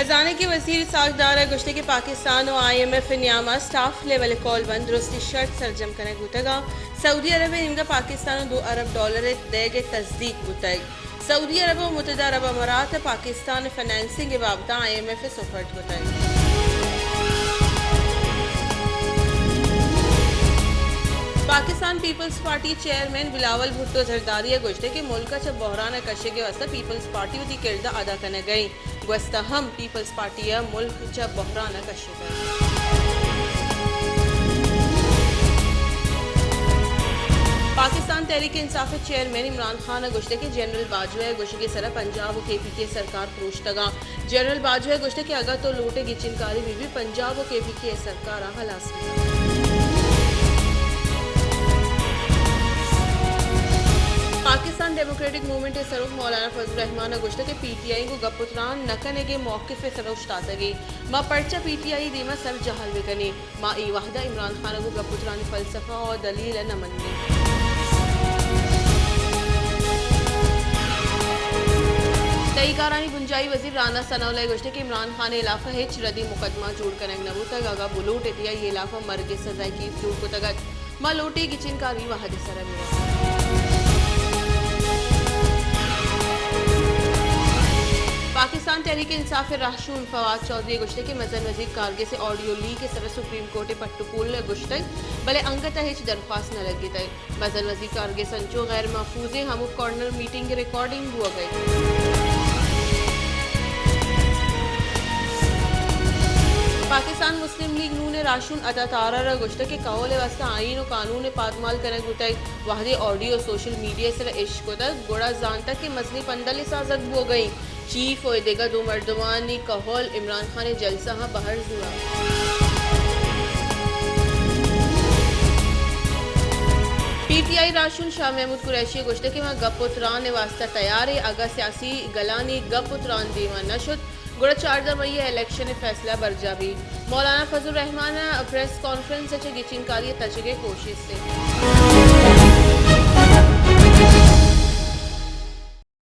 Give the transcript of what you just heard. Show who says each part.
Speaker 1: खजाने के वजीर सागदार गुश्ते के पाकिस्तान और IMF Nyama staff level call बंद दुरुस्ती शर्त सरजम कने गुतगा सऊदी अरब इनका पाकिस्तान $2 अरब देगे तस्दीक गुतग सऊदी अरब और मुत्तहदा अरब अमारात पाकिस्तान फाइनेंसिंग के बाबता IMF सुपर्द गुतग। Pakistan Peoples Party chairman Bilawal Bhutto Zardari गोश्ते के मुल्क च बहरान कशे के वास्ते पीपल्स पार्टी वती किरदार अदा करने गई वस्ता हम पीपल्स पार्टी मुल्क च बहरान कशे गई। पाकिस्तान तहरीक इंसाफ चेयरमैन इमरान खान गोश्ते के जनरल बाजवा गोश्ते के सर पंजाब और KPK सरकार प्रोश्तगा जनरल बाजवा गोश्ते के अगर तो लूटे की चिनकारी भी पंजाब और KPK सरकार हलास पाकिस्तान डेमोक्रेटिक मूवमेंट सरूफ मौलाना फजल रहमान गुश्त के PTI को गपुत्रान नकने के मौके से सरोश तातगी माँ पर्चा PTI दीमा सर जहाल विकनी माँ ई वाहदा इमरान खान को गपुत्रान फलसफा और दलील न मननी। तईकारानी गुंजाई वजीर राना सनाउल्लाह गुश्त के इमरान खान इलाफा हिच रदी मुकदमा जोड़ कर नबू तक आगा बुलूट इतिया ये इलाफा मर के सजाई की फ्रूट को तगत माँ लोटे की चिनकारी वाहद सर पाकिस्तान तहरीक इंसाफ राशून फवाद चौधरी गुश्ते के मजन वजीर कारगे से ऑडियो लीक के सर सुप्रीम कोर्ट पट्टुपुल गुश्ते भले अंगत हिच दरख्वास्त न लगी तय मजन वजीर कारगे संचो गैर महफूज हम कॉर्नर मीटिंग की रिकॉर्डिंग हुआ गई। पाकिस्तान मुस्लिम लीग नून राशून अदा तारा गुश्त के कौले वास्ता आइन और कानून पादमाल करने गुतई वाहदे ऑडियो सोशल मीडिया से इश्क तक गोड़ा जानता के मसली पंदल साजत हो गई चीफ और देगा दो मर्दवानी कहल इमरान खान जलसा बाहर जुआ। PTI राशून शाह महमूद कुरैशी गुश्ते के वहाँ गपुत्रान वास्ता तैयार है अगर सियासी गलानी गपुत्रान दीवा नशुद गुड़ा 4 मई इलेक्शन फैसला बरजा भी मौलाना फजल रहमान प्रेस कॉन्फ्रेंस गिचिनकारी तजगे कोशिश से